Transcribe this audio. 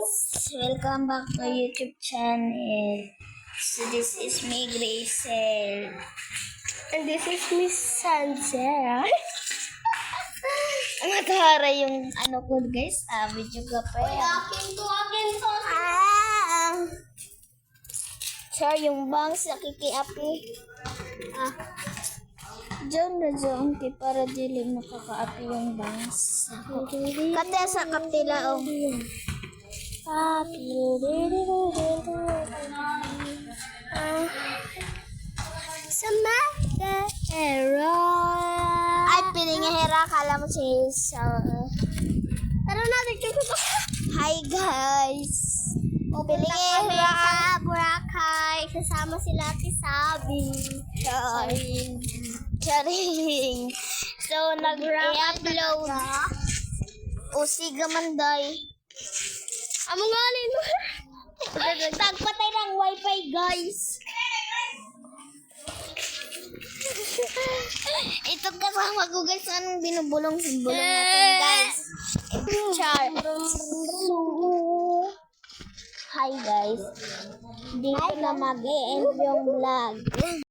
Welcome back to YouTube channel. So this is me, Gracel. And this is Miss Sanchez. Matahara yung ano ko guys. Video ka pa yan. Akin to. Char, yung bangs nakikiapi. Diyan para dili makakaapi yung bangs. Kate sa kapila o. Samantha Hero. Ay, piningahera. Kala mo si Tara natin kayo. Hi guys. O, piningahera. Sa Boracay. Kasama sila Ate Sabi. Charing. So, nag-upload. O, siga manday. Amo nga alin mo. Tagpatay ng wifi guys. Ito kasama ko guys. Anong binubulong natin guys. Char. Hi guys. Dito na mag-e-end yung vlog.